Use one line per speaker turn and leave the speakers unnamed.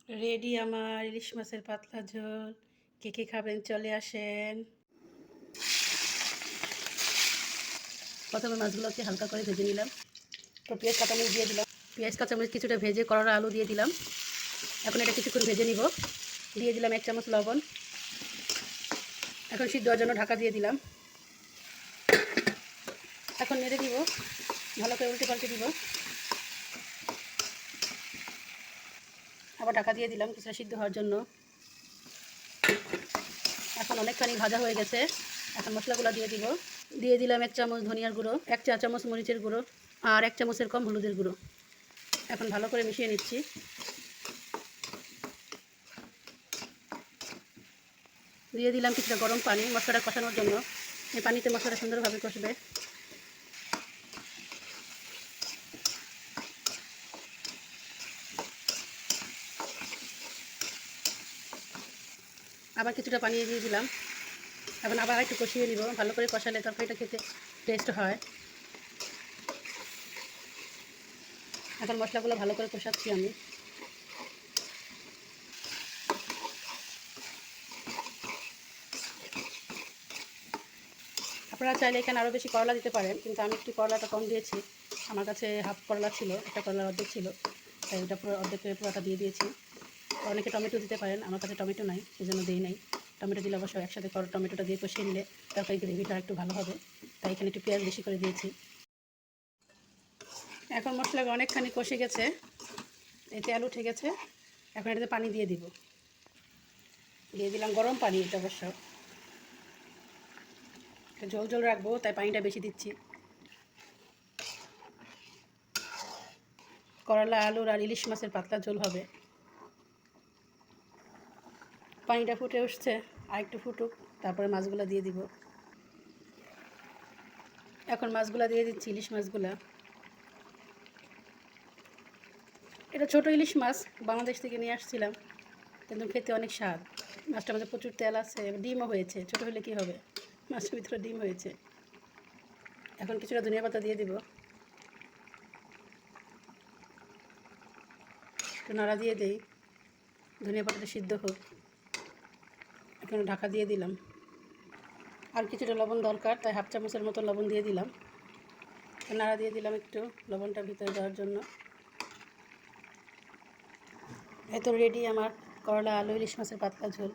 Ready আমার ইলিশ মাছের পাতলা ঝোল। কে কে খাবেন চলে আসেন। প্রথমে মাছগুলোকে হালকা করে ভেজে নিলাম। তো পেঁয়াজ কাঁচামরিচ দিয়ে দিলাম। পেঁয়াজ কাঁচামরিচ কিছুটা ভেজে করলা আলু দিয়ে দিলাম। এখন এটা কিছুক্ষণ ভেজে নিব। দিয়ে দিলাম 1 চামচ লবণ। এখন সিদ্ধ হওয়ার জন্য ঢাকা দিয়ে দিলাম। এখন নেড়ে দিব, ভালো করে উল্টে পাল্টে দিব। আবার ঢাকা দিয়ে দিলাম কিছুটা সিদ্ধ হওয়ার জন্য। এখন অনেকখানি ভাজা হয়ে গেছে। এখন মশলাগুলো দিয়ে দিব। দিয়ে দিলাম 1 চামচ ধনিয়ার গুঁড়ো, 1 চা চামচ মরিচের গুঁড়ো আর 1 চামচের কম হলুদের গুঁড়ো। এখন ভালো করে মিশিয়ে নিচ্ছি। দিয়ে দিলাম কিছুটা গরম পানি মশলাটা কষানোর জন্য। এই পানিতে মশলাটা সুন্দরভাবে কষবে। আবার কিছুটা পানি দিয়ে দিলাম। এখন আবার একটু কষিয়ে নিব। ভালো করে কষালে তরকারিটা খেতে টেস্ট হয়। এখন মশলাগুলো ভালো করে কষাচ্ছি আমি। আপনারা চাইলে এখানে আরও বেশি করলা দিতে পারেন, কিন্তু আমি একটু করলাটা কম দিয়েছি। আমার কাছে হাফ করলা ছিল, একটা করলার অর্ধেক ছিল, তাই ওটা পুরো অর্ধেকের পুরোটা দিয়ে দিয়েছি। অনেকে টমেটো দিতে পারেন, আমার কাছে টমেটো নাই, সেজন্য দিই নাই। টমেটো দিলে অবশ্য একসাথে টমেটোটা দিয়ে কষিয়ে নিলে তরকারি গ্রেভিটা একটু ভালো হবে, তাই এখানে একটু পেঁয়াজ বেশি করে দিয়েছি। এখন মশলাটা অনেকখানি কষে গেছে, এই তেল উঠে গেছে। এখন এটাতে পানি দিয়ে দিব। দিয়ে দিলাম গরম পানি, এটা অবশ্য ঝোল ঝোল রাখবো, তাই পানিটা বেশি দিচ্ছি। করলা আলুর আর ইলিশ মাছের পাতলা ঝোল হবে। পানিটা ফুটে উঠছে, আর একটু ফুটুক, তারপরে মাছগুলো দিয়ে দিব। এখন মাছগুলো দিয়ে দিচ্ছি, ইলিশ মাছগুলা। এটা ছোটো ইলিশ মাছ, বাংলাদেশ থেকে নিয়ে আসছিলাম, কিন্তু খেতে অনেক স্বাদ। মাছটার মধ্যে প্রচুর তেল আছে, ডিমও হয়েছে। ছোটো হলে কী হবে, মাছের ভিতরে ডিম হয়েছে। এখন কিছুটা ধনিয়া পাতা দিয়ে দিব। একটু নাড়া দিয়ে দেই, ধনিয়া পাতাটা সিদ্ধ হোক। এখন ঢাকা দিয়ে দিলাম। আর কিছুটা লবণ দরকার, তাই হাফ চামচের মতো লবণ দিয়ে দিলাম। নাড়া দিয়ে দিলাম একটু, লবণটা ভিতরে যাওয়ার জন্য। এই তো রেডি আমার করলা আলু ইলিশ মাছের পাতলা ঝোল।